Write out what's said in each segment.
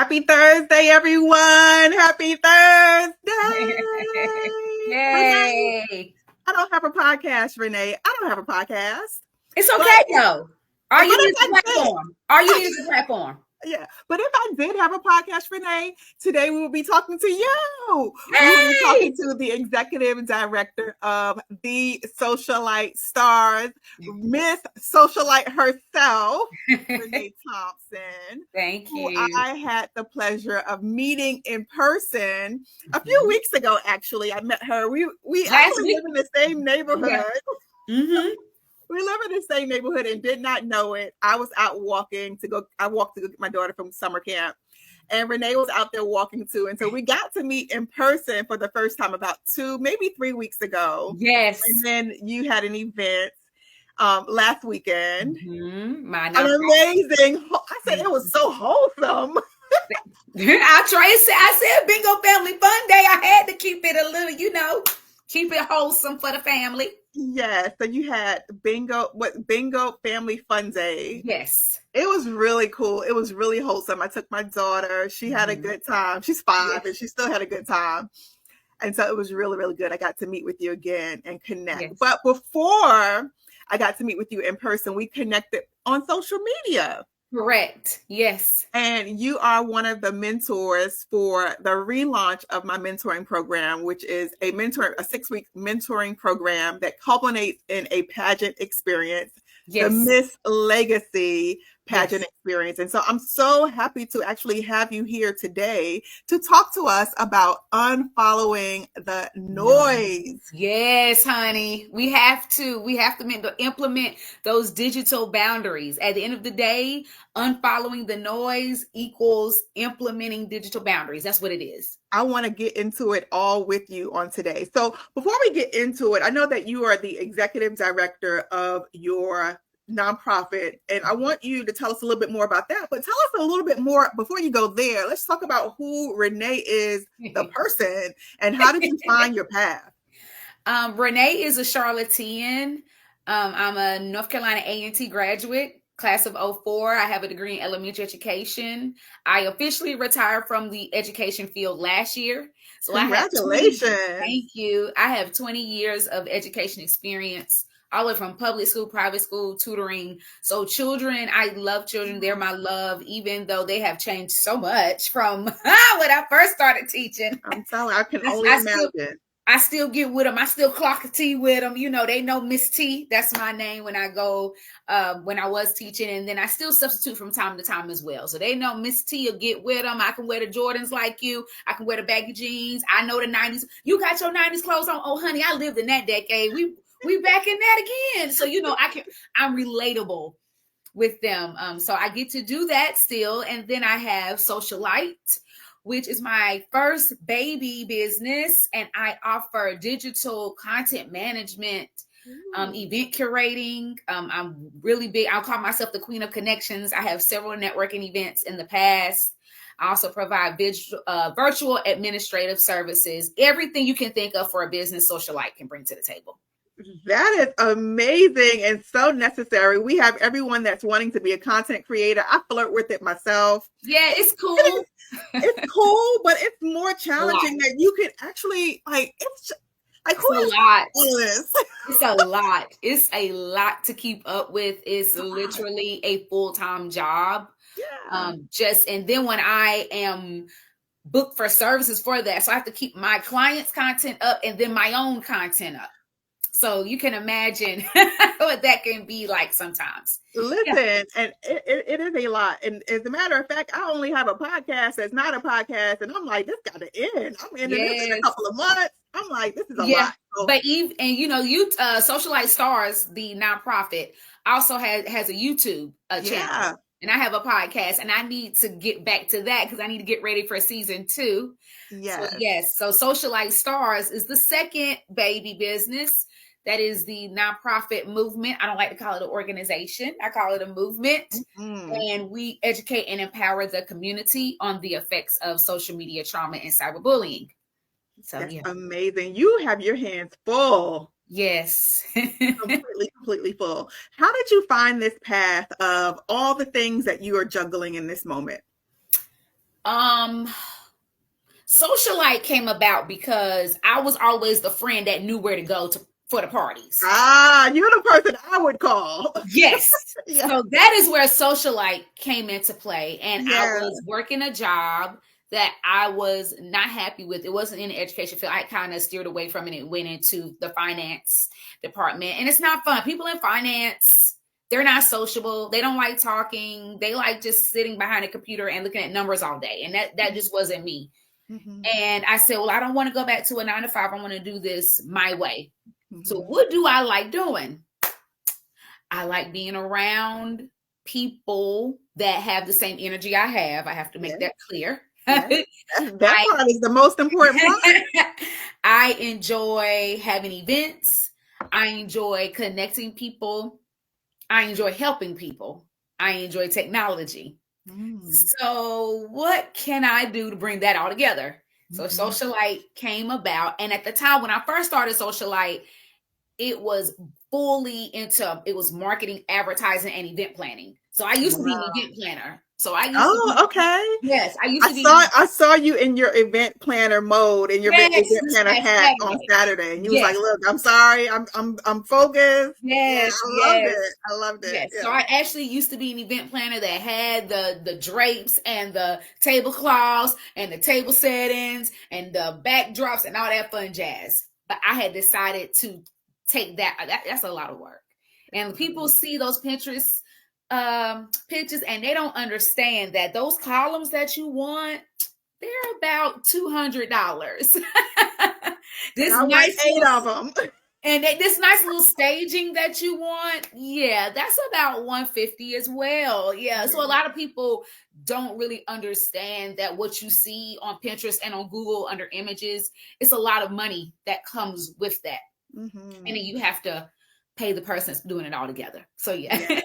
Happy Thursday, everyone. Happy Thursday. Renee, Yay. I don't have a podcast, Renee. I don't have a podcast. It's But, okay though. All but you need if is a I did, platform. All you need is a platform. yeah. But if I did have a podcast, Renee, today we will be talking to you. We will be Hey. talking to the executive director of the Socialite Stars, Miss Socialite herself, Renee Thompson, Thank who you. I had the pleasure of meeting in person a few weeks ago. Actually, I met her. We Last actually week. live in the same neighborhood. Mm-hmm. We live in the same neighborhood and did not know it. I was out walking to go. I walked to go get my daughter from summer camp, and Renee was out there walking too. And so we got to meet in person for the first time about 2, maybe 3 weeks ago. Yes. And then you had an event last weekend. My An amazing. I said it was so wholesome. I said bingo family fun day. I had to keep it a little, keep it wholesome for the family. Yes. So you had bingo family fun day. Yes. It was really cool. It was really wholesome. I took my daughter. She had a good time. She's 5 and she still had a good time. And so it was really, really good. I got to meet with you again and connect. Yes. But before I got to meet with you in person, we connected on social media. Correct. Yes. And you are one of the mentors for the relaunch of my mentoring program, which is a 6-week mentoring program that culminates in a pageant experience, the Miss Legacy pageant experience. And so I'm so happy to actually have you here today to talk to us about unfollowing the noise. Yes, honey. We have to implement those digital boundaries. At the end of the day, unfollowing the noise equals implementing digital boundaries. That's what it is. I want to get into it all with you on today. So before we get into it, I know that you are the executive director of your nonprofit, and I want you to tell us a little bit more about that. But tell us a little bit more before you go there. Let's talk about who Renee is, the person, and how did you find your path? Renee is a Charlottean. I'm a North Carolina A&T graduate, class of 2004. I have a degree in elementary education. I officially retired from the education field last year. So congratulations. Thank you. I have 20 years of education experience, all the way from public school, private school, tutoring. So children, I love children. They're my love, even though they have changed so much from when I first started teaching. I'm telling you, I can only imagine. I still get with them. I still clock a T with them. They know Miss T. That's my name when I go, when I was teaching. And then I still substitute from time to time as well. So they know Miss T will get with them. I can wear the Jordans like you. I can wear the baggy jeans. I know the 90s. You got your 90s clothes on. Oh, honey, I lived in that decade. We back in that again. So, I'm relatable with them. So I get to do that still. And then I have Socialite, which is my first baby business. And I offer digital content management, event curating. I'm really big. I'll call myself the Queen of Connections. I have several networking events in the past. I also provide virtual administrative services. Everything you can think of for a business, Socialite can bring to the table. That is amazing and so necessary. We have everyone that's wanting to be a content creator. I flirt with it myself. Yeah, it's cool. It's cool, but it's more challenging that you could actually it's a lot. It's a lot. It's a lot to keep up with. It's literally a full-time job. Yeah. And then when I am booked for services for that, so I have to keep my clients' content up and then my own content up. So you can imagine what that can be like sometimes. Listen, and it is a lot. And as a matter of fact, I only have a podcast that's not a podcast. And I'm like, this got to end. I'm ending this in a couple of months. I'm like, this is a lot. So, but Socialite Stars, the nonprofit, also has a YouTube channel. Yeah. And I have a podcast, and I need to get back to that because I need to get ready for season 2. Yes. So Socialite Stars is the second baby business. That is the nonprofit movement. I don't like to call it an organization. I call it a movement. Mm-hmm. And we educate and empower the community on the effects of social media trauma and cyberbullying. So that's amazing. You have your hands full. Yes. completely full. How did you find this path of all the things that you are juggling in this moment? Um, Socialite came about because I was always the friend that knew where to go to for the parties. You're the person I would call. Yes. Yeah. So that is where Socialite came into play. And I Yeah. was working a job that I was not happy with. It wasn't in the education field. I kind of steered away from it and went into the finance department. And it's not fun. People in finance, they're not sociable. They don't like talking. They like just sitting behind a computer and looking at numbers all day. And that just wasn't me. Mm-hmm. And I said, well, I don't want to go back to a 9 to 5. I want to do this my way. Mm-hmm. So what do I like doing? I like being around people that have the same energy I have. I have to make that clear. That part is the most important part. I enjoy having events. I enjoy connecting people. I enjoy helping people. I enjoy technology. So what can I do to bring that all together? So Socialite came about. And at the time when I first started Socialite, it was fully into, it was marketing, advertising, and event planning. So I used to be an event planner. So I used to okay. Yes, I saw you in your event planner mode, in your event planner hat on Saturday, and you was like, "Look, I'm sorry, I'm focused." Yes, I loved it. Yes. Yeah. So I actually used to be an event planner that had the drapes and the tablecloths and the table settings and the backdrops and all that fun jazz. But I had decided to take that's a lot of work, and people see those Pinterest pictures and they don't understand that those columns that you want, they're about $200. This nice 8 of them. And this nice little staging that you want, that's about $150 as well. Yeah. So a lot of people don't really understand that what you see on Pinterest and on Google under images, it's a lot of money that comes with that. And then you have to pay the person that's doing it all together. So yes.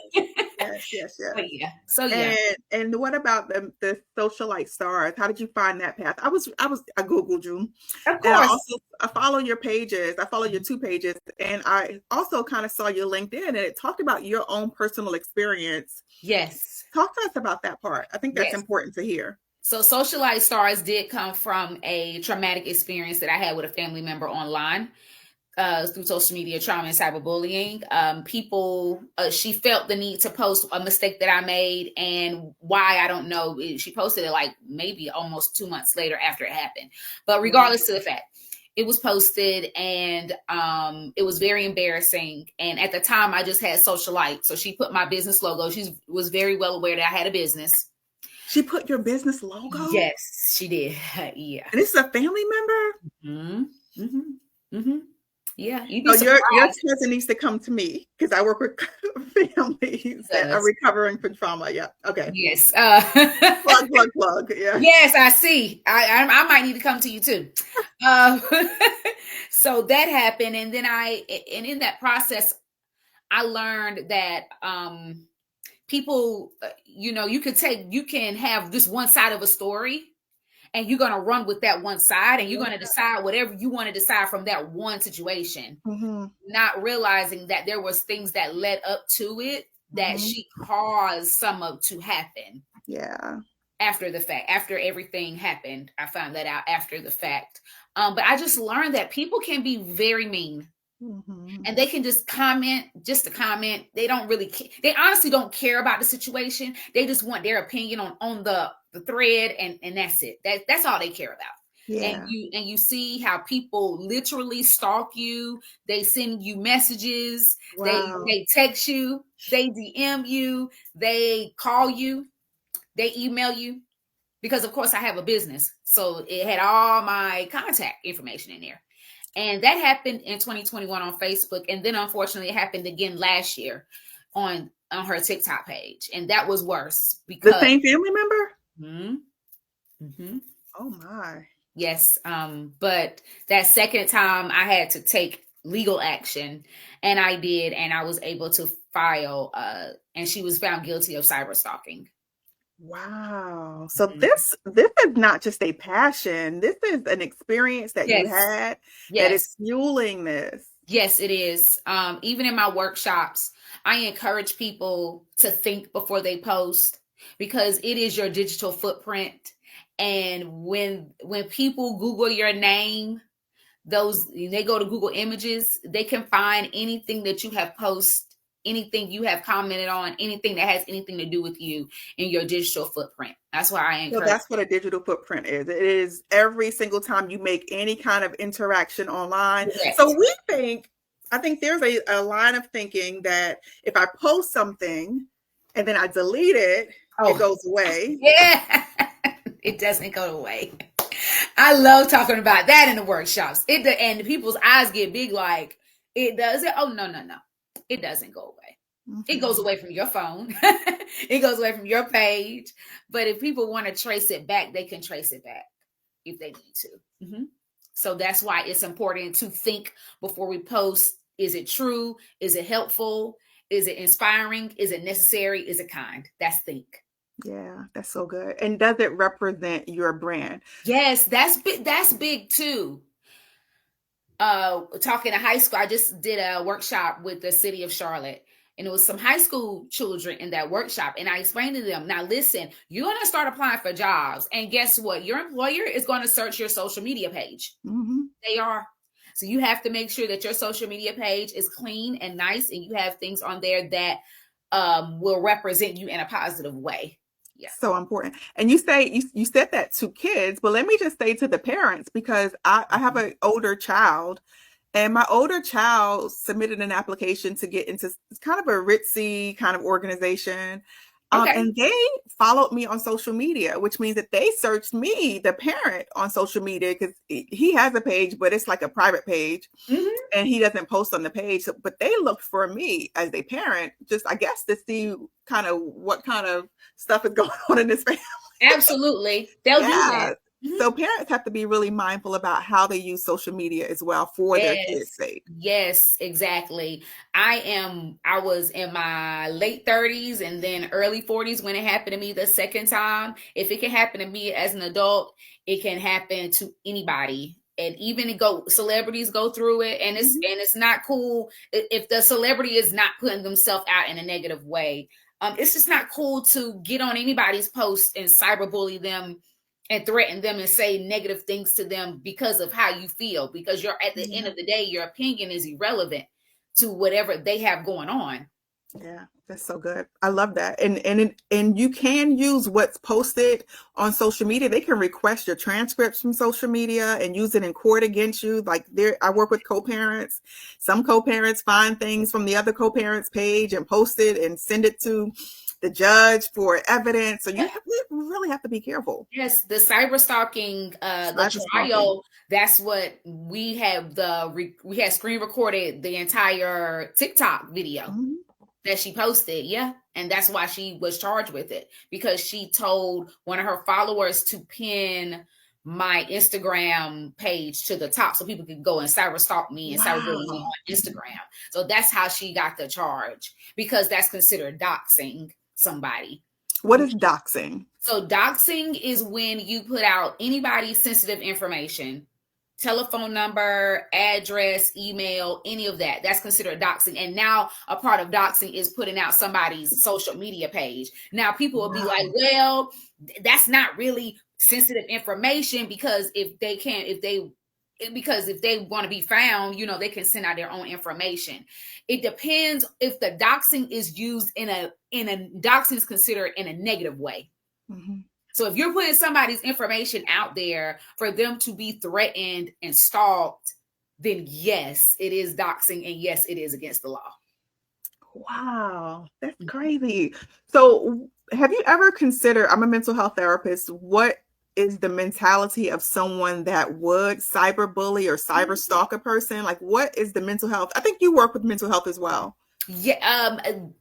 And what about the Socialite stars? How did you find that path? I Googled you. Of course. I follow your pages. I follow your 2 pages, and I also kind of saw your LinkedIn, and it talked about your own personal experience. Yes. Talk to us about that part. I think that's important to hear. So Socialite stars did come from a traumatic experience that I had with a family member online. Through social media trauma and cyberbullying. She felt the need to post a mistake that I made, and why, I don't know. She posted it like maybe almost 2 months later after it happened. But regardless of the fact, it was posted, and it was very embarrassing. And at the time, I just had Socialite. So she put my business logo. She was very well aware that I had a business. She put your business logo? Yes, she did. Yeah. And this is a family member? Yeah, your cousin needs to come to me because I work with families that are recovering from trauma. Yeah. Okay. Yes. Plug. Yeah. Yes, I see. I might need to come to you too. So that happened, and then in that process, I learned that people, you can have this one side of a story. And you're going to run with that one side, and you're going to decide whatever you want to decide from that one situation, not realizing that there was things that led up to it that she caused some of to happen. Yeah. After the fact, after everything happened, I found that out after the fact. But I just learned that people can be very mean. And they can just comment just to comment. They don't really they honestly don't care about the situation. They just want their opinion on the thread, and that's it. That's all they care about. Yeah. And you see how people literally stalk you. They send you messages. Wow. They text you. They DM you. They call you. They email you. Because of course I have a business, so it had all my contact information in there. And that happened in 2021 on Facebook. And then unfortunately it happened again last year on her TikTok page. And that was worse because the same family member? Oh my. Yes. But that second time I had to take legal action, and I did, and I was able to file, and she was found guilty of cyber stalking. Wow. So this is not just a passion. This is an experience that you had that is fueling this. Yes, it is. Even in my workshops, I encourage people to think before they post, because it is your digital footprint. And when people Google your name, they go to Google Images, they can find anything that you have posted, anything you have commented on, anything that has anything to do with you in your digital footprint. That's why I So encourage. that's what a digital footprint is. It is every single time you make any kind of interaction online. Correct. So I think there's a line of thinking that if I post something and then I delete it, it goes away. Yeah, it doesn't go away. I love talking about that in the workshops. And people's eyes get big like, it does it? Oh, no. It doesn't go away. Mm-hmm. It goes away from your phone. It goes away from your page. But if people want to trace it back, they can trace it back if they need to. Mm-hmm. So that's why it's important to think before we post. Is it true? Is it helpful? Is it inspiring? Is it necessary? Is it kind? That's think. Yeah, that's so good. And does it represent your brand? Yes, that's big too. Talking to high school, I just did a workshop with the city of Charlotte, and it was some high school children in that workshop. And I explained to them, now listen, you're going to start applying for jobs. And guess what? Your employer is going to search your social media page. Mm-hmm. They are. So you have to make sure that your social media page is clean and nice, and you have things on there that will represent you in a positive way. Yeah. So important. And you said that to kids, but let me just say to the parents, because I have an older child, and my older child submitted an application to get into kind of a ritzy kind of organization. Okay. And they followed me on social media, which means that they searched me, the parent, on social media, because he has a page, but it's like a private page. Mm-hmm. And he doesn't post on the page. So, but they looked for me as a parent, just, I guess, to see kind of what kind of stuff is going on in this family. Absolutely. They'll do that. Mm-hmm. So parents have to be really mindful about how they use social media as well for their kids' sake. Yes, exactly. I was in my late 30s and then early 40s when it happened to me the second time. If it can happen to me as an adult, it can happen to anybody. And even celebrities go through it, and it's not cool if the celebrity is not putting themselves out in a negative way. It's just not cool to get on anybody's post and cyberbully them and threaten them and say negative things to them because of how you feel, because you're at the end of the day, your opinion is irrelevant to whatever they have going on. Yeah, that's so good. I love that. And you can use what's posted on social media. They can request your transcripts from social media and use it in court against you. Like I work with co-parents. Some co-parents find things from the other co-parents page and post it and send it to the judge for evidence. So you really have to be careful. Yes, the cyber stalking, the trial. That's what we have. We had screen recorded the entire TikTok video that she posted. Yeah, and that's why she was charged with it, because she told one of her followers to pin my Instagram page to the top so people could go and cyber stalk me and cyberbully me on Instagram. So that's how she got the charge, because that's considered doxing somebody. What is doxing? So doxing is when you put out anybody's sensitive information, telephone number, address, email, any of that. That's considered doxing. And now a part of doxing is putting out somebody's social media page. Now people will be like, well, that's not really sensitive information, because if they want to be found, they can send out their own information. It depends if the doxing is used doxing is considered in a negative way. Mm-hmm. So if you're putting somebody's information out there for them to be threatened and stalked, then yes, it is doxing, and yes, it is against the law. Wow, that's crazy. So have you ever considered, I'm a mental health therapist, what is the mentality of someone that would cyberbully or cyber stalk a person? Like, what is the mental health? I think you work with mental health as well. Yeah,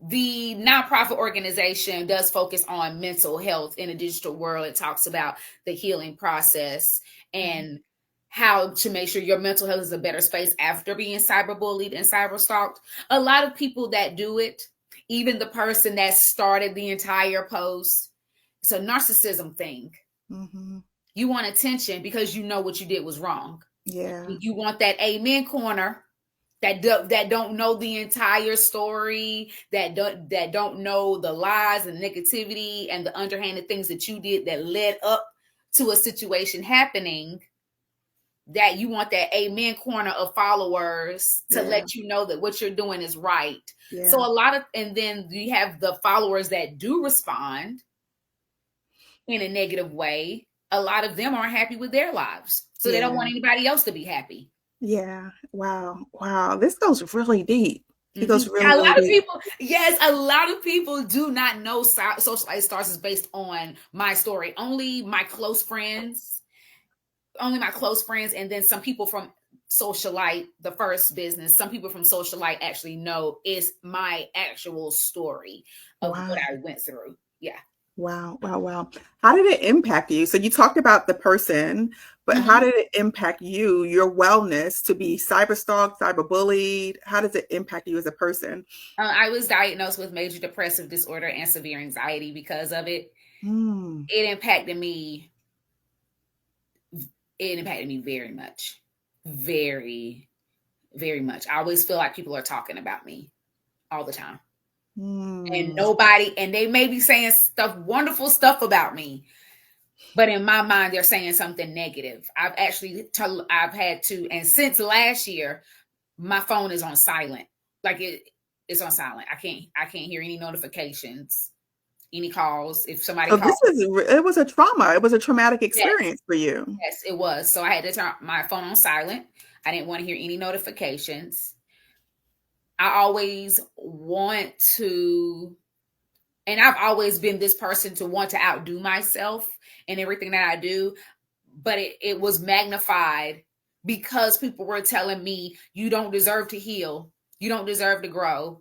the nonprofit organization does focus on mental health in a digital world. It talks about the healing process and how to make sure your mental health is a better space after being cyberbullied and cyber stalked. A lot of people that do it, even the person that started the entire post, it's a narcissism thing. Mm-hmm. You want attention because you know what you did was wrong. Yeah. You want that amen corner that don't know the entire story, that don't know the lies and negativity and the underhanded things that you did that led up to a situation happening, that you want that amen corner of followers to let you know that what you're doing is right. Yeah. So and then you have the followers that do respond in a negative way. A lot of them aren't happy with their lives. So they don't want anybody else to be happy. Yeah. Wow. Wow. This goes really deep. It goes really, a really lot of deep. people, yes, a lot of people do not know Socialite Stars is based on my story. Only my close friends, and then some people from Socialite, the first business, some people from Socialite actually know is my actual story of what I went through. Yeah. Wow. Wow. Wow. How did it impact you? So you talked about the person, but how did it impact you, your wellness, to be cyberstalked, cyberbullied? How does it impact you as a person? I was diagnosed with major depressive disorder and severe anxiety because of it. It impacted me. It impacted me very much. Very, very much. I always feel like people are talking about me all the time. And they may be saying wonderful stuff about me, but in my mind, they're saying something negative. I've had to, and since last year, my phone is on silent. Like it's on silent. I can't hear any notifications, any calls. If somebody calls, it was a trauma. It was a traumatic experience for you. Yes, it was. So I had to turn my phone on silent. I didn't want to hear any notifications. I always want to, and I've always been this person to want to outdo myself in everything that I do, but it was magnified because people were telling me, you don't deserve to heal. You don't deserve to grow.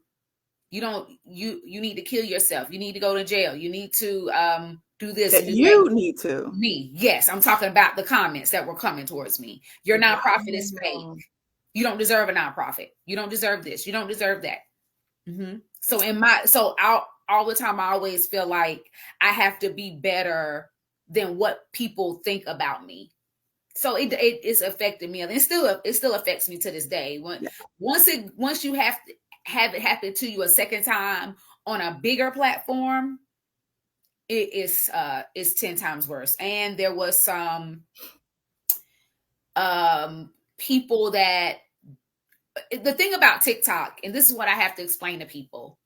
You need to kill yourself. You need to go to jail. You need to do this. Need to. Me. Yes. I'm talking about the comments that were coming towards me. Your nonprofit is fake. You don't deserve a nonprofit. You don't deserve this. You don't deserve that. So all the time, I always feel like I have to be better than what people think about me. So it's affected me, and it still affects me to this day. Once you have it happen to you a second time on a bigger platform, it's 10 times worse. And there was some people that, the thing about TikTok, and this is what I have to explain to people,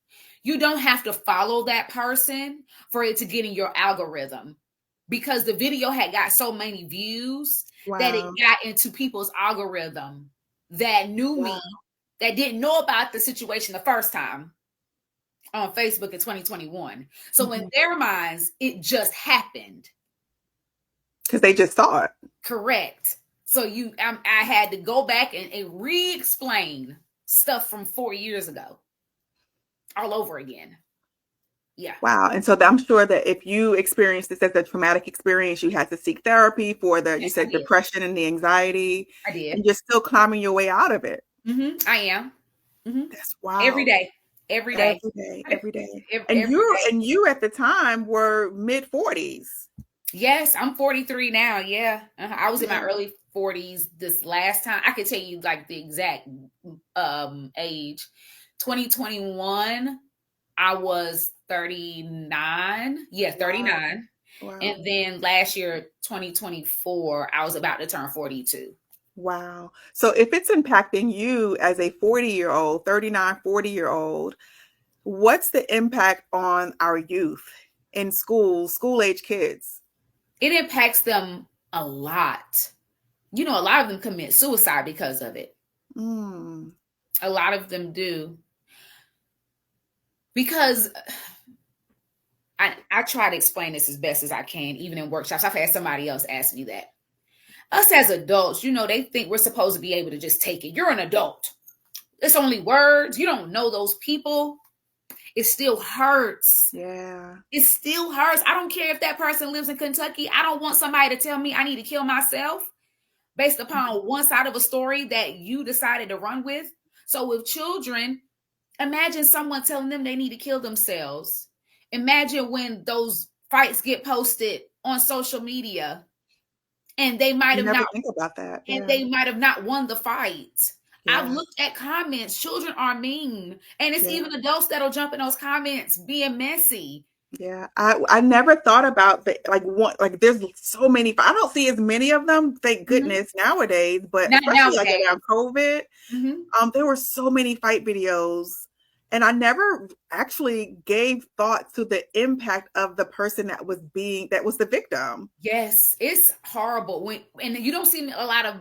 you don't have to follow that person for it to get in your algorithm, because the video had got so many views that it got into people's algorithm that knew me, that didn't know about the situation the first time on Facebook in 2021. So in their minds, it just happened. Because they just saw it. Correct. So I had to go back and re-explain stuff from 4 years ago all over again. Yeah. Wow. And so I'm sure that if you experienced this as a traumatic experience, you had to seek therapy for you said depression and the anxiety. I did. And you're still climbing your way out of it. I am. That's wow. Every day. And you at the time were mid 40s. Yes, I'm 43 now. Yeah. I was in my early 40s this last time. I could tell you like the exact age. 2021, I was 39. Yeah, 39. Wow. And then last year, 2024, I was about to turn 42. Wow. So if it's impacting you as a 40-year-old, 39, 40-year-old, what's the impact on our youth in school-age kids? It impacts them a lot. A lot of them commit suicide because of it. A lot of them do. Because I try to explain this as best as I can, even in workshops. I've had somebody else ask me that. Us as adults, they think we're supposed to be able to just take it. You're an adult. It's only words. You don't know those people. It still hurts. Yeah. It still hurts. I don't care if that person lives in Kentucky. I don't want somebody to tell me I need to kill myself based upon one side of a story that you decided to run with. So with children, imagine someone telling them they need to kill themselves. Imagine when those fights get posted on social media and they might have not think about that. And they might have not won the fight. Yeah. I've looked at comments. Children are mean. And it's even adults that'll jump in those comments being messy. Yeah, I never thought about the like one like there's so many. I don't see as many of them, thank Mhm. goodness nowadays. But Not especially like nowadays. around COVID, Mhm. there were so many fight videos, and I never actually gave thought to the impact of the person that was the victim. Yes, it's horrible when and you don't see a lot of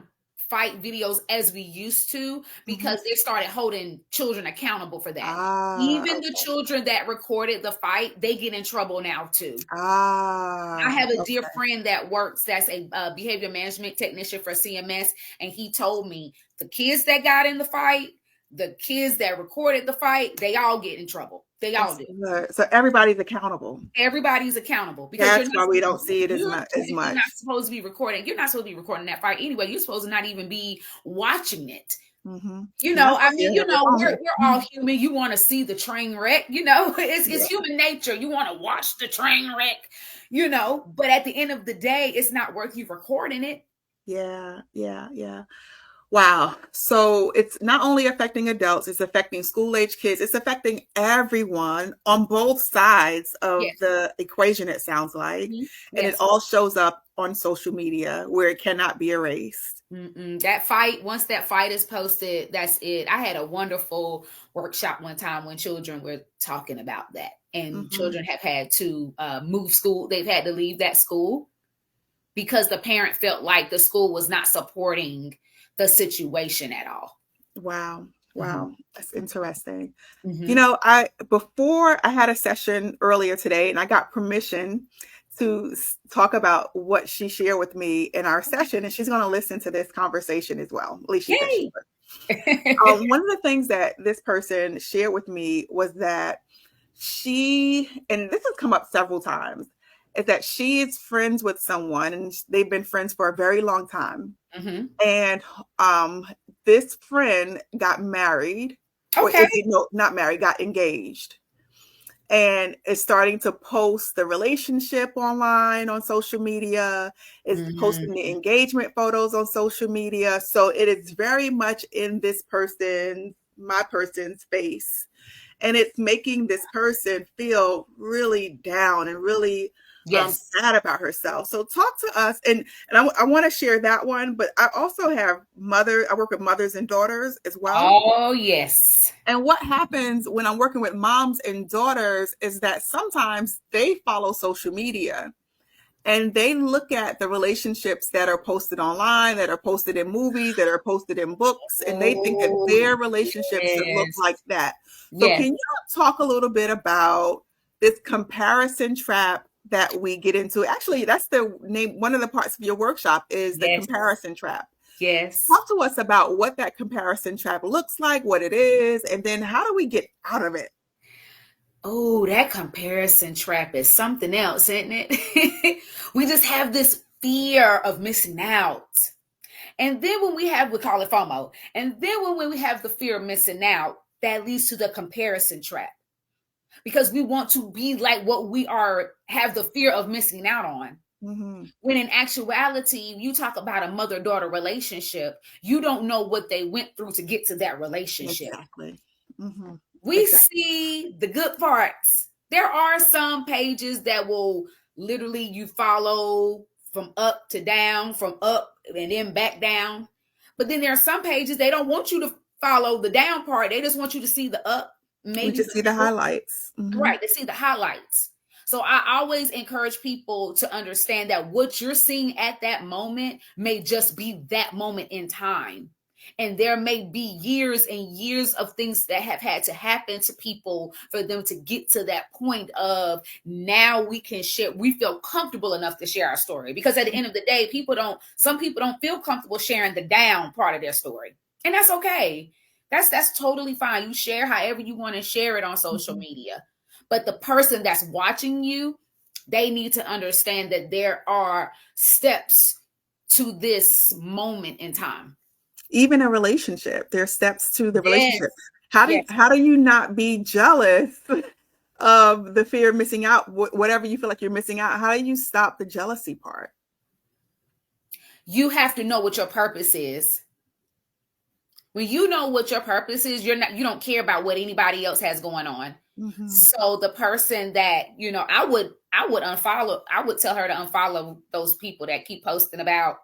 fight videos as we used to Hmm. because they started holding children accountable for that. Ah, Even the okay. children that recorded the fight, they get in trouble now too. I Ah, have a dear okay. friend that works that's a behavior management technician for CMS, and he told me the kids that got in the fight, the kids that recorded the fight, they all get in trouble. They all That's do. good. So everybody's accountable. Everybody's accountable because That's why we don't see it you're as technically much. not supposed to be recording. You're not supposed to be recording that fight anyway. You're supposed to not even be watching it. Hmm. You And know, that's I what mean, you have your phone. we're all human. You want to see the train wreck, it's Yeah. human nature. You want to watch the train wreck, but at the end of the day, it's not worth you recording it. Yeah, yeah, yeah. Wow. So it's not only affecting adults, it's affecting school age kids, it's affecting everyone on both sides of Yes. the equation, it sounds like. Mhm. And it Yes. all shows up on social media where it cannot be erased. Mm-mm. That fight, once that fight is posted, that's it. I had a wonderful workshop one time when children were talking about that, and Hmm. children have had to move school. They've had to leave that school because the parent felt like the school was not supporting the situation at all. Wow. Hmm. Wow. That's interesting. Hmm. I before I had a session earlier today and I got permission to talk about what she shared with me in our session, and she's going to listen to this conversation as well. At least she said she Yay! would. One of the things that this person shared with me was that and this has come up several times, is that she is friends with someone and they've been friends for a very long time. Hmm. And this friend got married, or Okay. is it no, not married, got engaged, and is starting to post the relationship online on social media, is posting the Hmm. engagement photos on social media. So it is very much in my person's face. And it's making this person feel really down and really Yes. sad about herself. So talk to us, and I want to share that one. But I also have I work with mothers and daughters as well. Oh, yes. And what happens when I'm working with moms and daughters is that sometimes they follow social media and they look at the relationships that are posted online, that are posted in movies, that are posted in books, and they think that Oh, their relationship should look yes. like that. So, Yes. can you talk a little bit about this comparison trap that we get into? Actually, that's the name, one of the parts of your workshop is the Yes. comparison trap. Yes. Talk to us about what that comparison trap looks like, what it is, and then how do we get out of it? Oh, that comparison trap is something else, isn't it? We just have this fear of missing out. And then we call it FOMO. And then when we have the fear of missing out, that leads to the comparison trap because we want to be like what have the fear of missing out on. Mm-hmm. When in actuality, you talk about a mother daughter relationship, you don't know what they went through to get to that relationship. Exactly. Mm-hmm. We Exactly. see the good parts. There are some pages that will literally you follow from up to down, from up and then back down. But then there are some pages they don't want you to follow the down part. They just want you to see the up, We maybe just the see the middle. highlights. Mm-hmm. Right, they see the highlights. So I always encourage people to understand that what you're seeing at that moment may just be that moment in time. And there may be years and years of things that have had to happen to people for them to get to that point of now we can share, we feel comfortable enough to share our story. Because at the end of the day, some people don't feel comfortable sharing the down part of their story. And that's okay. That's totally fine. You share however you want to share it on social Mm-hmm. media. But the person that's watching you, they need to understand that there are steps to this moment in time. Even a relationship, there's steps to the relationship. Yes. Yes. How do you not be jealous of the fear of missing out? Whatever you feel like you're missing out, how do you stop the jealousy part? You have to know what your purpose is. When you know what your purpose is, you don't care about what anybody else has going on. Mhm. So the person that, I would unfollow, I would tell her to unfollow those people that keep posting about,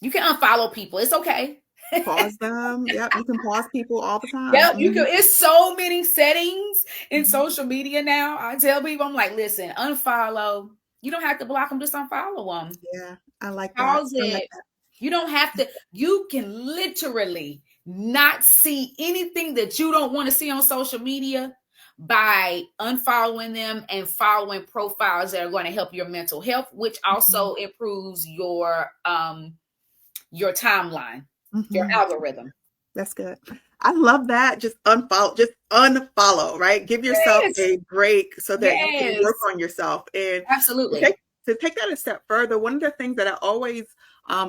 you can unfollow people. It's okay. Pause them. Yep, you can pause people all the time. Yep, you can. It's so many settings in Mhm. social media now. I tell people, I'm like, listen, unfollow. You don't have to block them, just unfollow them. Yeah, I like that. Pause I like it. that. You don't have to. You can literally not see anything that you don't want to see on social media by unfollowing them and following profiles that are going to help your mental health, which Mhm. also improves your timeline, your Mhm. algorithm. That's good. I love that. Just unfollow, right? Give yourself Yes. a break so that you can work Yes. on yourself. And to Absolutely. take to take that a step further, one of the things that I always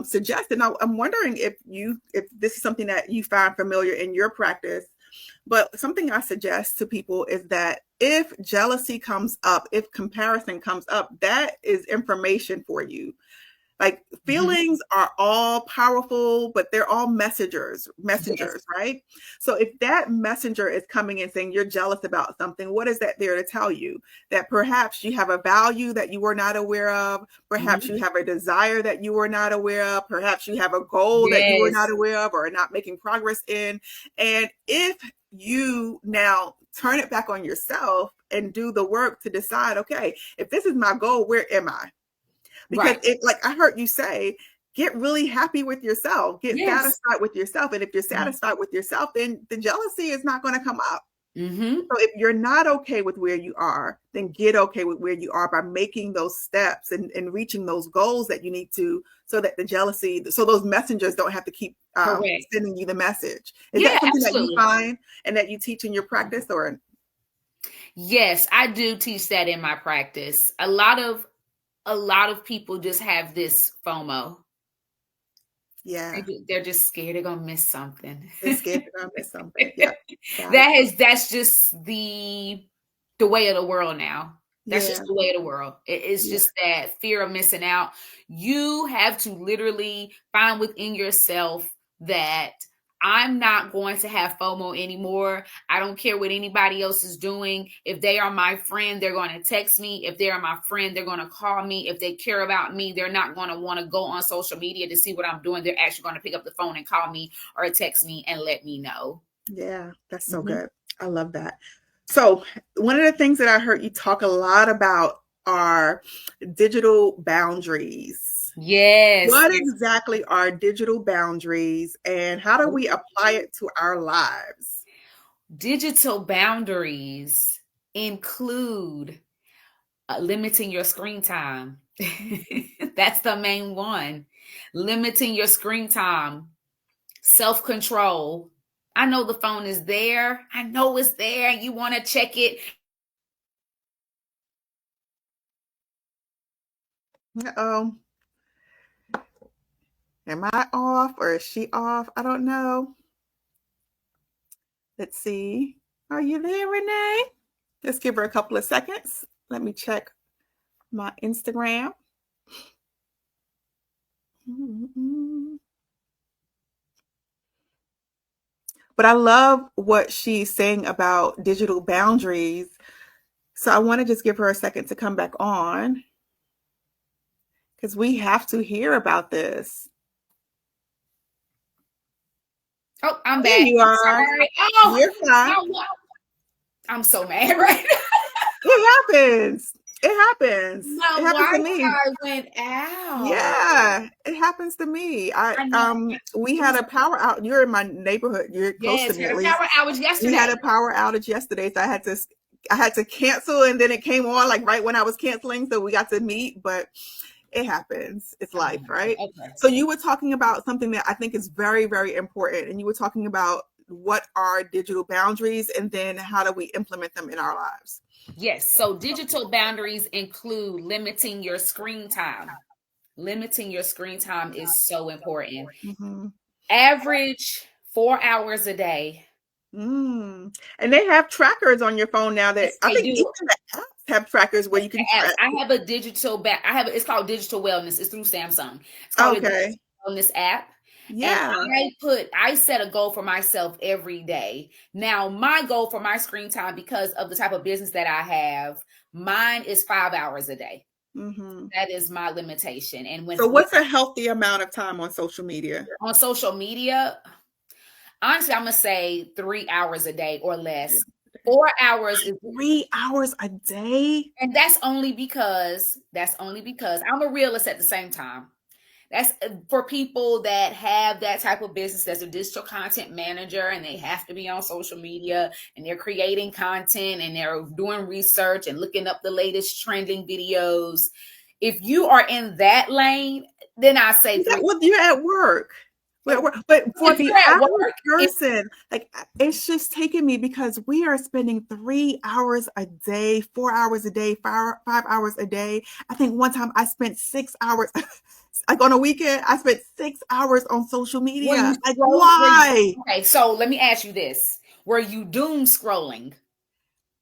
suggest, and I'm wondering if this is something that you find familiar in your practice, but something I suggest to people is that if jealousy comes up, if comparison comes up, that is information for you. Like Mhm. feelings are all powerful, but they're all Yes. messengers, right? So if that messenger is coming and saying you're jealous about something, what is that there to tell you? That perhaps you have a value that you were not aware of, perhaps Mhm. you have a desire that you were not aware of, perhaps you have a goal that you were not Yes. aware of or are not making progress in. And if you now turn it back on yourself and do the work to decide, okay, if this is my goal, where am I? Because Right. it, like I heard you say, get really happy with yourself, get Yes. satisfied with yourself. And if you're satisfied with yourself, then the jealousy is not going to come up. Mm-hmm. So if you're not okay with where you are, then get okay with where you are by making those steps and reaching those goals that you need to, so that the jealousy, so those messengers don't have to keep Correct. sending you the message. Is Yeah, that something that you absolutely. find and that you teach in your practice, or? Yes, I do teach that in my practice. A lot of people just have this FOMO. Yeah, They're just scared they're gonna miss something. they're scared they're going to miss something. Yep, got it. That's just the way of the world now. That's Yeah, just the way of the world. It's yeah. just that fear of missing out. You have to literally find within yourself that I'm not going to have FOMO anymore. I don't care what anybody else is doing. If they are my friend, they're going to text me. If they are my friend, they're going to call me. If they care about me, they're not going to want to go on social media to see what I'm doing. They're actually going to pick up the phone and call me or text me and let me know. Yeah, that's so Mhm. good. I love that. So, one of the things that I heard you talk a lot about are digital boundaries. Yes. What exactly are digital boundaries and how do we apply it to our lives? Digital boundaries include limiting your screen time. Mhm. That's the main one. Limiting your screen time, self control. I know the phone is there. I know it's there. You want to check it. Uh-oh. Am I off or is she off? I don't know. Let's see. Are you there, Renee? Just give her a couple of seconds. Let me check my Instagram. Mhm. But I love what she's saying about digital boundaries. So I want to just give her a second to come back on because we have to hear about this. Oh, I'm There back. you I'm are. sorry. Oh, You're fine. I'm so mad right now. It happens. It happens. My It happens to me. Wi-Fi went out. Yeah, it happens to me. I know. We It had was a power out. You're in my neighborhood. You're close to yes, me we had at a least. power outage We had yesterday. a power outage yesterday, so I had to cancel, and then it came on like right when I was canceling, so we got to meet. But it happens. It's Oh life, my God. right? Okay. So you were talking about something that I think is very, very important, and you were talking about what are digital boundaries, and then how do we implement them in our lives. Yes. So digital boundaries include limiting your screen time. Limiting your screen time is so important. Hmm. Average 4 hours a day. And they have trackers on your phone now that Yes, I they think even do. the apps have trackers where Yes, you can the apps. track. I have a it's called digital wellness. It's through Samsung. It's called a digital Okay. wellness app. Yeah. I set a goal for myself every day. Now, my goal for my screen time, because of the type of business that I have, mine is 5 hours a day. Mm-hmm. That is my limitation. And So what's a healthy amount of time on social media? on social media, honestly, I'm gonna say 3 hours a day or less. 4 hours is, 3 hours a day? and that's only because I'm a realist at the same time. That's for people that have that type of business as a digital content manager, and they have to be on social media, and they're creating content, and they're doing research and looking up the latest trending videos. If you are in that lane, then I say three. Well, you're at work. But for If the you're at average work, person, like it's just taking me because we are spending 3 hours a day, 4 hours a day, 5 hours a day. I think one time I spent 6 hours, like on a weekend, I spent 6 hours on social media. Like, why? okay, so let me ask you this. Were you doom scrolling?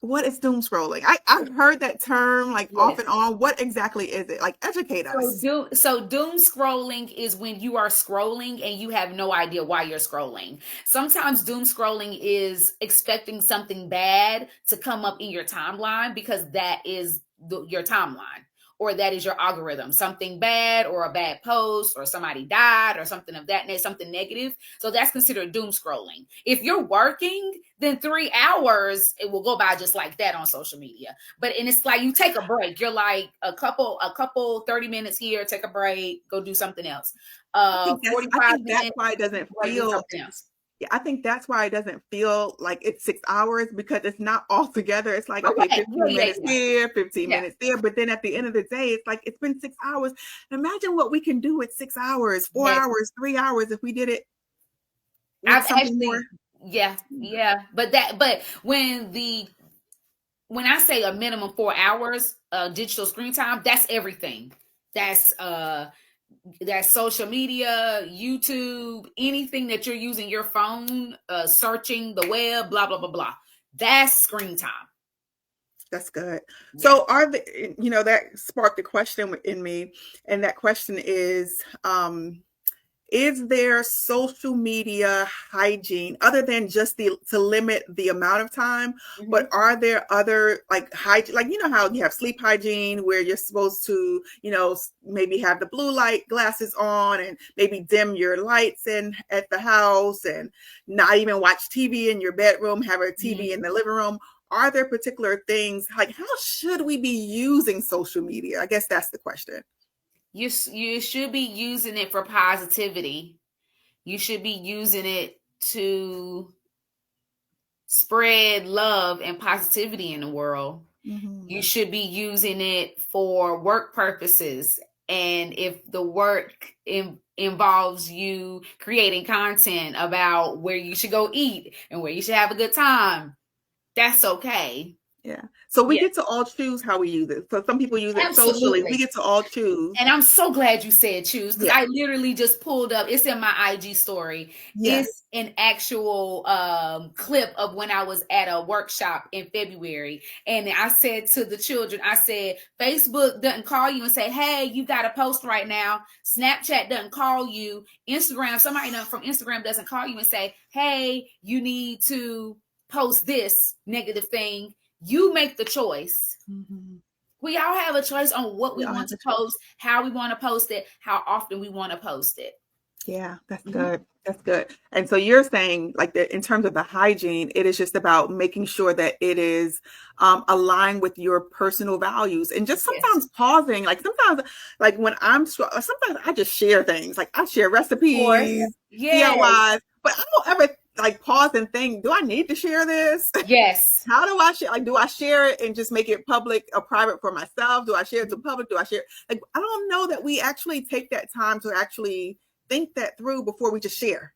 What is doom scrolling? I've heard that term like off Yes. and on. What exactly is it? Like, educate us. So doom scrolling is when you are scrolling and you have no idea why you're scrolling. Sometimes doom scrolling is expecting something bad to come up in your timeline because that is your timeline, or that is your algorithm. Something bad, or a bad post, or somebody died, or something of that, something negative. So that's considered doom scrolling. If you're working, then 3 hours, it will go by just like that on social media. And it's like you take a break. You're like a couple 30 minutes here, take a break, go do something else. 45 minutes, that's why it doesn't feel something else. Yeah, I think that's why it doesn't feel like it's 6 hours, because it's not all together. It's like, okay, 15 minutes here, 15 minutes there. But then at the end of the day, it's like, it's been 6 hours. Imagine what we can do with 6 hours, 4 hours, 3 hours if we did it with something more. Yeah. But when I say a minimum 4 hours digital screen time, that's everything. That's social media, YouTube, anything that you're using your phone, searching the web, blah, blah, blah, blah. That's screen time. That's good. Yeah. So that sparked a question in me. And that question is there social media hygiene other than just to limit the amount of time? Mm-hmm. But are there other like hygiene, like, how you have sleep hygiene where you're supposed to, maybe have the blue light glasses on and maybe dim your lights at the house and not even watch TV in your bedroom, have a TV in the living room? Are there particular things, like how should we be using social media? I guess that's the question. You should be using it for positivity. You should be using it to spread love and positivity in the world. Mm-hmm. You should be using it for work purposes. And if the work involves you creating content about where you should go eat and where you should have a good time, that's okay. Yeah. So we get to all choose how we use it. So some people use it socially. We get to all choose. And I'm so glad you said choose, because I literally just pulled up. It's in my IG story. Yes. It's an actual clip of when I was at a workshop in February. And I said to the children, I said, Facebook doesn't call you and say, hey, you got to post right now. Snapchat doesn't call you. Instagram, somebody from Instagram doesn't call you and say, hey, you need to post this negative thing. You make the choice. Mm-hmm. We all have a choice on what we want to post, how we want to post it, how often we want to post it. Yeah, that's good. That's good. And so you're saying, like, that in terms of the hygiene, it is just about making sure that it is aligned with your personal values, and just sometimes pausing. Like sometimes, like when sometimes I just share things. Like I share recipes, DIYs, but I don't ever like pause and think, do I need to share this? Yes. How do I share? Like, do I share it and just make it public or private for myself? Do I share it to public? Do I share? Like, I don't know that we actually take that time to actually think that through before we just share.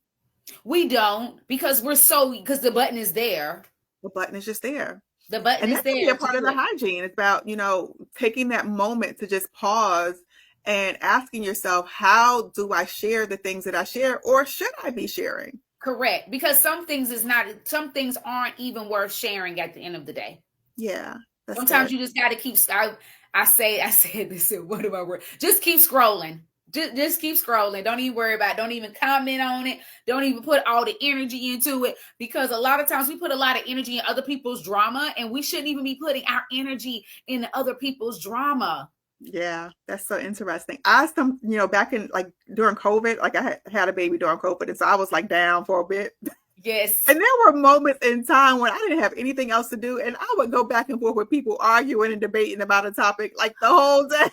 We don't, because because the button is there. The button is just there. The button is there. And that's a part of the hygiene. It's about, taking that moment to just pause and asking yourself, how do I share the things that I share, or should I be sharing? Correct. Because some things aren't even worth sharing at the end of the day. Yeah. Sometimes you just got to keep, I said this in one of my words, just keep scrolling. Just keep scrolling. Don't even worry about it. Don't even comment on it. Don't even put all the energy into it, because a lot of times we put a lot of energy in other people's drama, and we shouldn't even be putting our energy in other people's drama. Yeah, that's so interesting. Back in like during COVID, like I had a baby during COVID, and so I was like down for a bit. Yes. And there were moments in time when I didn't have anything else to do, and I would go back and forth with people arguing and debating about a topic like the whole day.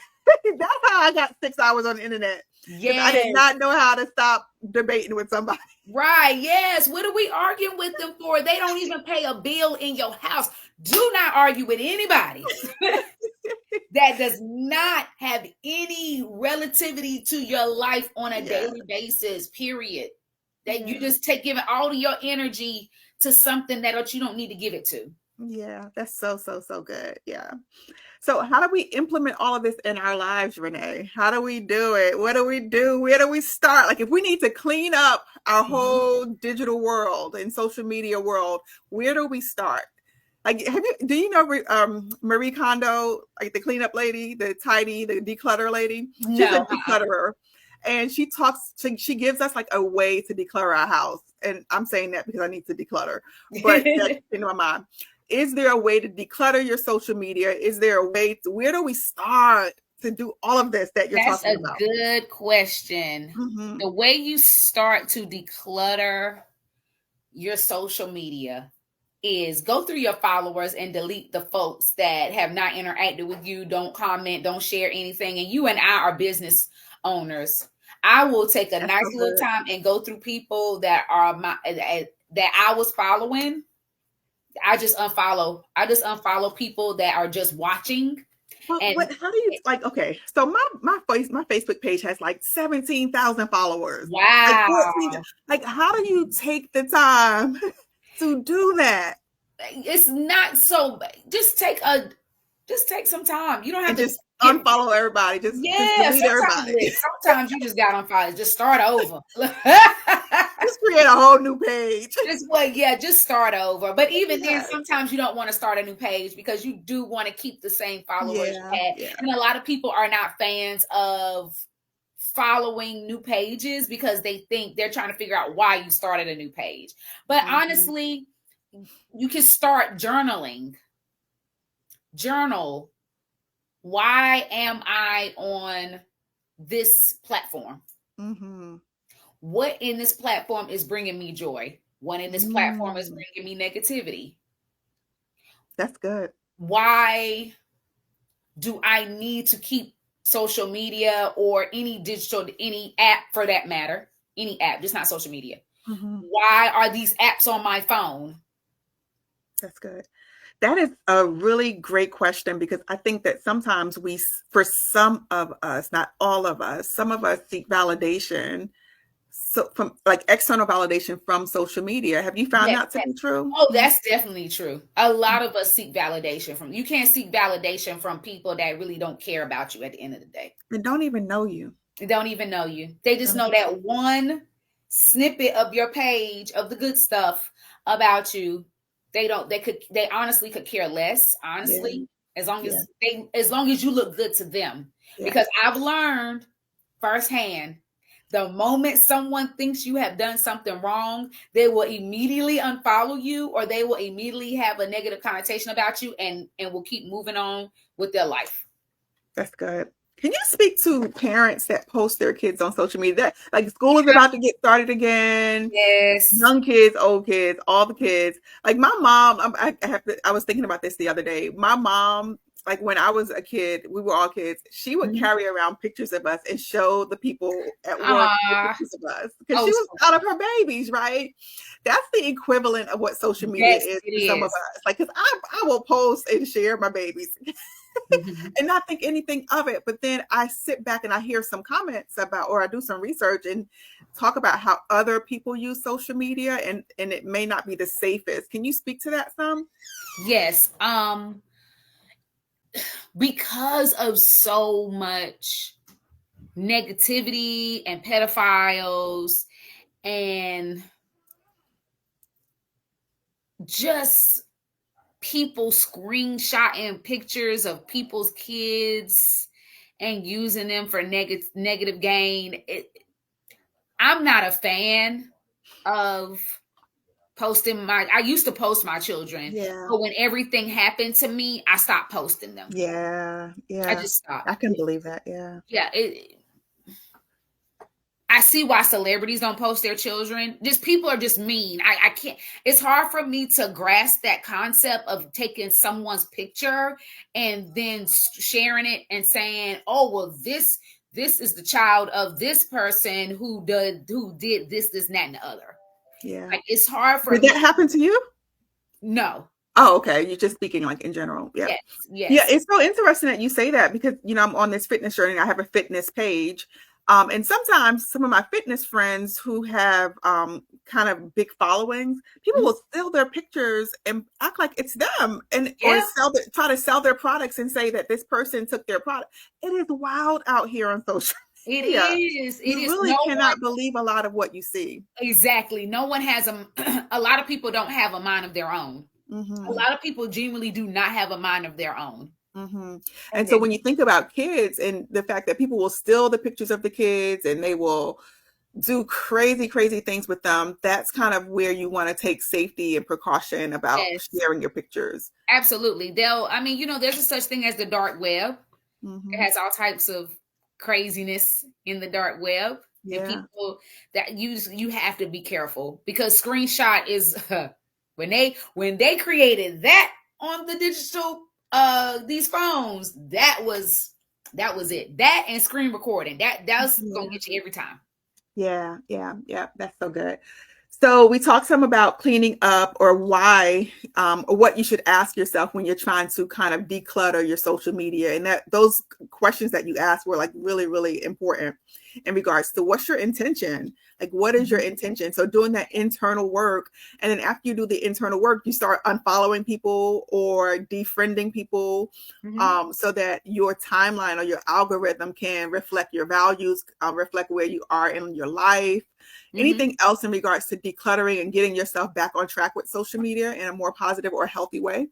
That's how I got 6 hours on the internet. Because I did Yes. not know how to stop debating with somebody. Right. Yes. What are we arguing with them for? They don't even pay a bill in your house. Do not argue with anybody that does not have any relativity to your life on a daily basis, period. That you just giving all of your energy to something that you don't need to give it to. Yeah, that's so good. Yeah. So how do we implement all of this in our lives, Renee? How do we do it? What do we do? Where do we start? Like if we need to clean up our whole digital world and social media world, where do we start? Like, do you know Marie Kondo, like the cleanup lady, the declutter lady? She's a declutterer. And she gives us like a way to declutter our house. And I'm saying that because I need to declutter, but that's in my mind. Is there a way to declutter your social media? Is there a way where do we start to do all of this that you're talking about? That's a good question. Mm-hmm. The way you start to declutter your social media is go through your followers and delete the folks that have not interacted with you, don't comment, don't share anything. And you and I are business owners. I will take a nice little time and go through people that are that I was following. I just unfollow people that are just watching. Well, how do you okay, so my Facebook page has like 17,000 followers. Wow. Like how do you take the time to do that? It's not so just take some time. You don't have to just unfollow everybody. Just delete everybody. Sometimes you just got unfollow. Just start over. Just create a whole new page. Just start over. But even then, sometimes you don't want to start a new page because you do want to keep the same followers you had. Yeah. And a lot of people are not fans of following new pages because they think they're trying to figure out why you started a new page. But honestly, you can start journaling. Journal. Why am I on this platform? Mm-hmm. What in this platform is bringing me joy? What in this platform is bringing me negativity? That's good. Why do I need to keep social media or any app for that matter? Any app, just not social media. Mm-hmm. Why are these apps on my phone? That's good. That is a really great question because I think that sometimes for some of us, not all of us, some of us seek validation. So from like external validation from social media. Have you found that to be true? Oh, that's definitely true. A lot of us seek validation you can't seek validation from people that really don't care about you at the end of the day. They don't even know you. They don't even know you. They just know that one snippet of your page of the good stuff about you. They honestly could care less, honestly, as long as you look good to them. Yeah. Because I've learned firsthand, the moment someone thinks you have done something wrong, they will immediately unfollow you or they will immediately have a negative connotation about you and will keep moving on with their life. That's good. Can you speak to parents that post their kids on social media? Like school is about to get started again. Yes. Young kids, old kids, all the kids. Like my mom, I was thinking about this the other day. My mom, like when I was a kid, we were all kids. She would carry around pictures of us and show the people at work pictures of us because she was proud of her babies, right? That's the equivalent of what social media is to some of us. Like, because I will post and share my babies. And not think anything of it. But then I sit back and I hear some comments or I do some research and talk about how other people use social media and it may not be the safest. Can you speak to that some? Yes. Because of so much negativity and pedophiles and just people screenshotting pictures of people's kids and using them for negative gain. I'm not a fan of posting I used to post my children, but when everything happened to me, I stopped posting them. Yeah. I just stopped. I can believe that. Yeah. Yeah. I see why celebrities don't post their children. Just people are just mean. I can't. It's hard for me to grasp that concept of taking someone's picture and then sharing it and saying, "Oh, well, this is the child of this person who did this, and that, and the other." Yeah. Like, it's hard for me. Did that happen to you? No. Oh, okay. You're just speaking like in general. Yeah. Yes. Yeah. It's so interesting that you say that because, I'm on this fitness journey. I have a fitness page. And sometimes some of my fitness friends who have kind of big followings, people will steal their pictures and act like it's them or try to sell their products and say that this person took their product. It is wild out here on social media. It is. You really cannot believe a lot of what you see. Exactly. No one has a lot of people don't have a mind of their own. Mm-hmm. A lot of people genuinely do not have a mind of their own. Mm-hmm. And so when you think about kids and the fact that people will steal the pictures of the kids and they will do crazy things with them, that's kind of where you want to take safety and precaution about sharing your pictures. Absolutely. There's a such thing as the dark web. Mm-hmm. It has all types of craziness in the dark web. Yeah. And people that you have to be careful because screenshot is when they created that on the digital these phones, that was it. That and screen recording, that's gonna get you every time. Yeah, that's so good. So we talked some about cleaning up or why or what you should ask yourself when you're trying to kind of declutter your social media, and that those questions that you asked were like really important in regards to what's your intention. Like, what is your intention? So doing that internal work. And then after you do the internal work, you start unfollowing people or defriending people so that your timeline or your algorithm can reflect your values, reflect where you are in your life. Anything else in regards to decluttering and getting yourself back on track with social media in a more positive or healthy way?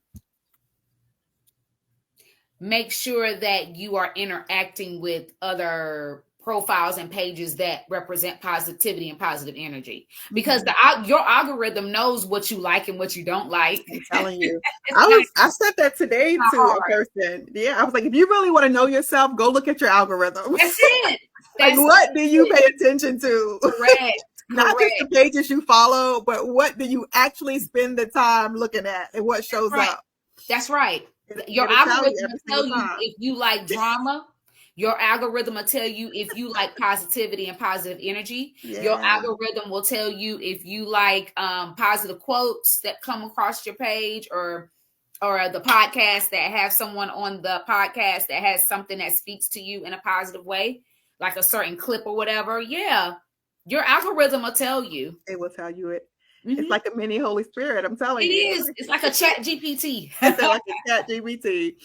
Make sure that you are interacting with other profiles and pages that represent positivity and positive energy, because your algorithm knows what you like and what you don't like. I'm telling you. I said that today to a person. Yeah, I was like, if you really want to know yourself, go look at your algorithm. That's it. What do you pay attention to? Correct. Not just the pages you follow, but what do you actually spend the time looking at and what shows up? That's right. Your algorithm will tell you if you like drama. Your algorithm will tell you if you like positivity and positive energy. Yeah. Your algorithm will tell you if you like positive quotes that come across your page or the podcast that have someone on the podcast that has something that speaks to you in a positive way, like a certain clip or whatever. Yeah. Your algorithm will tell you. It will tell you it. It's like a mini Holy Spirit. I'm telling you. It is. It's like a chat GPT. It's like a chat GPT.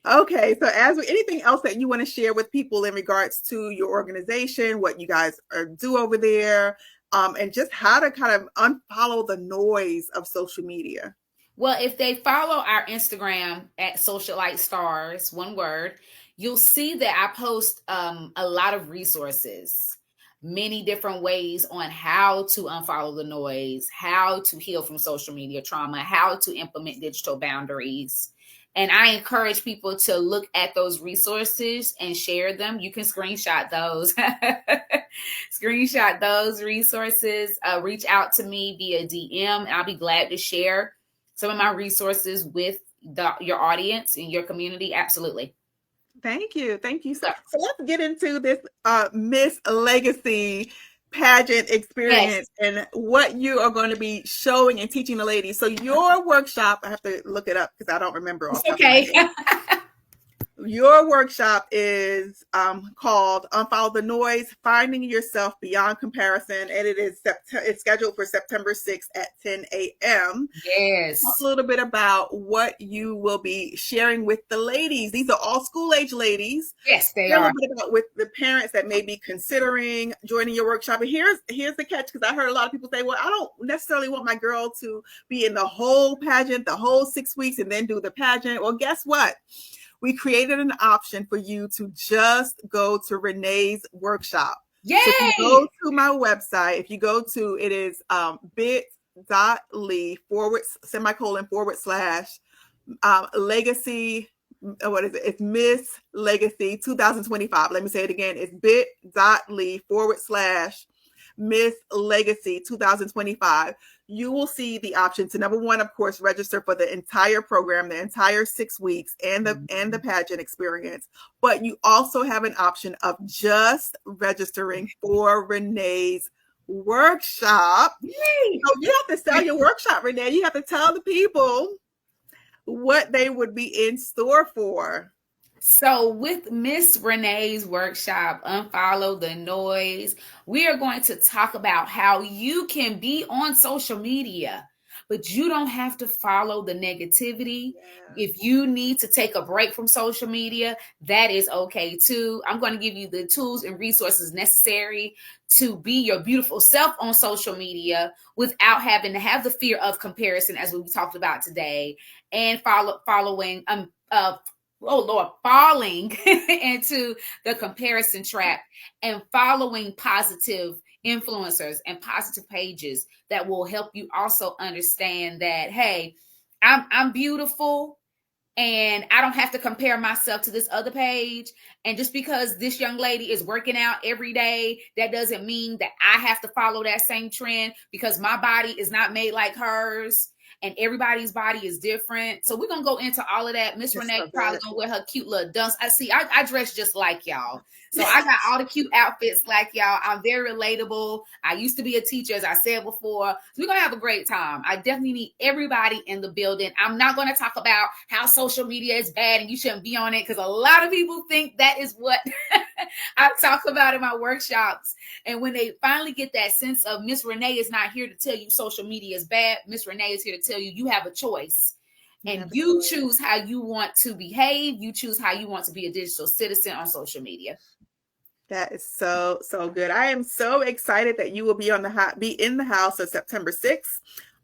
Okay, so anything else that you want to share with people in regards to your organization, what you guys do over there, and just how to kind of unfollow the noise of social media? Well, if they follow our Instagram at Socialite Stars, one word, you'll see that I post a lot of resources, many different ways on how to unfollow the noise, how to heal from social media trauma, how to implement digital boundaries. And I encourage people to look at those resources and share them. You can screenshot those. Screenshot those resources. Reach out to me via DM, and I'll be glad to share some of my resources with your audience and your community. Absolutely. Thank you. So let's get into this Miss Legacy pageant experience and what you are going to be showing and teaching the ladies. So your workshop, I have to look it up because I don't remember. Okay. Your workshop is called Unfollow the Noise, Finding Yourself Beyond Comparison, and it's scheduled for September 6th at 10 a.m. Yes. Talk a little bit about what you will be sharing with the ladies. These are all school-age ladies. Yes, they are. A little bit about with the parents that may be considering joining your workshop. And here's the catch, because I heard a lot of people say, well, I don't necessarily want my girl to be in the whole pageant, the whole 6 weeks, and then do the pageant. Well, guess what? we created an option for you to just go to Renee's workshop. Yay! So if you go to my website, if you go to, it is bit.ly/legacy. What is it? It's Miss Legacy 2025. Let me say it again. It's bit.ly/Miss Legacy 2025. You will see the option to, number one, of course, register for the entire program, the entire 6 weeks, and the pageant experience. But you also have an option of just registering for Renee's workshop. Yay! So you have to sell your workshop, Renee. You have to tell the people what they would be in store for. So with Miss Renee's workshop, Unfollow the Noise, we are going to talk about how you can be on social media, but you don't have to follow the negativity. If you need to take a break from social media, that is okay too. I'm going to give you the tools and resources necessary to be your beautiful self on social media without having to have the fear of comparison, as we talked about today, and falling into the comparison trap, and following positive influencers and positive pages that will help you also understand that, hey, I'm beautiful and I don't have to compare myself to this other page. And just because this young lady is working out every day, that doesn't mean that I have to follow that same trend, because my body is not made like hers. And everybody's body is different. So we're going to go into all of that. Miss Renee probably going to wear her cute little dunks. I dress just like y'all. So I got all the cute outfits like y'all. I'm very relatable. I used to be a teacher, as I said before. So we're going to have a great time. I definitely need everybody in the building. I'm not going to talk about how social media is bad and you shouldn't be on it, because a lot of people think that is what I talk about in my workshops. And when they finally get that sense of Miss Renee is not here to tell you social media is bad, Miss Renee is here to tell you you have a choice. And you choose how you want to behave. You choose how you want to be a digital citizen on social media. That is so good. I am so excited that you will be in the house on September 6th.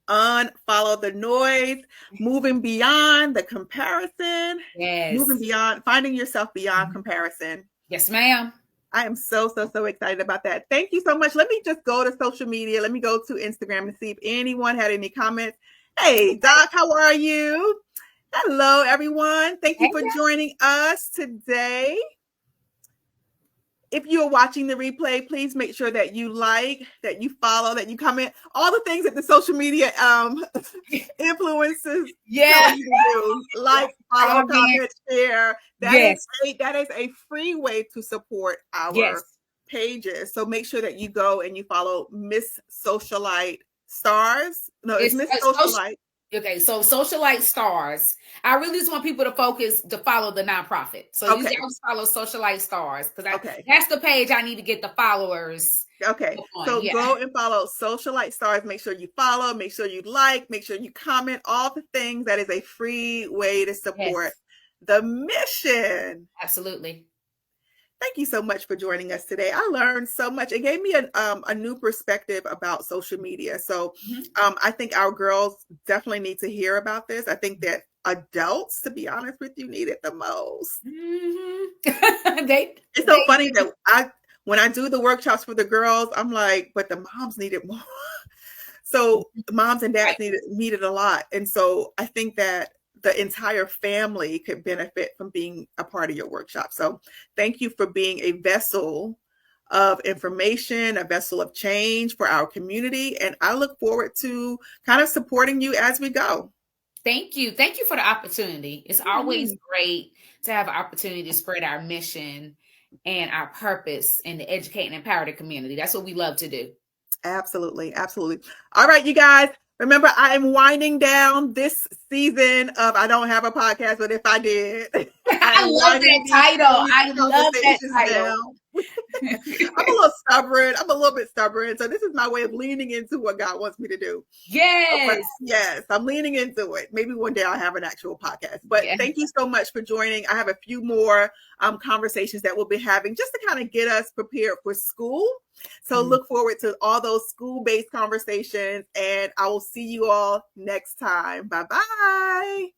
Unfollow the noise, moving beyond the comparison. Yes. Moving beyond, finding yourself beyond comparison. Yes, ma'am. I am so excited about that. Thank you so much. Let me just go to social media. Let me go to Instagram and see if anyone had any comments. Hey, Doc, how are you? Hello, everyone. Thank you for joining us today. If you are watching the replay, please make sure that you like, that you follow, that you comment, all the things that the social media influencers tell you to do. Like, follow, comment, share. That is a free way to support our pages. So make sure that you go and you follow Miss Socialite Stars. No, it's Miss Socialite. Okay, so Socialite Stars. I really just want people to follow the nonprofit. So you guys follow Socialite Stars, because that's the page I need to get the followers. Okay, so go and follow Socialite Stars. Make sure you follow, make sure you like, make sure you comment, all the things. That is a free way to support the mission. Absolutely. Thank you so much for joining us today. I learned so much. It gave me a new perspective about social media. So I think our girls definitely need to hear about this. I think that adults, to be honest with you, need it the most. It's so funny that when I do the workshops for the girls, I'm like, but the moms need it more. So the moms and dads need it a lot. And so I think that the entire family could benefit from being a part of your workshop. So thank you for being a vessel of information, a vessel of change for our community. And I look forward to kind of supporting you as we go. Thank you. Thank you for the opportunity. It's always great to have an opportunity to spread our mission and our purpose and to educate and empower the community. That's what we love to do. Absolutely. Absolutely. All right, you guys. Remember, I am winding down this season of I Don't Have a Podcast, but if I did. I love that title. I love that title. I'm a little bit stubborn. So this is my way of leaning into what God wants me to do. Yes. Yes, I'm leaning into it. Maybe one day I'll have an actual podcast. But thank you so much for joining. I have a few more conversations that we'll be having just to kind of get us prepared for school. So look forward to all those school-based conversations, and I will see you all next time. Bye-bye.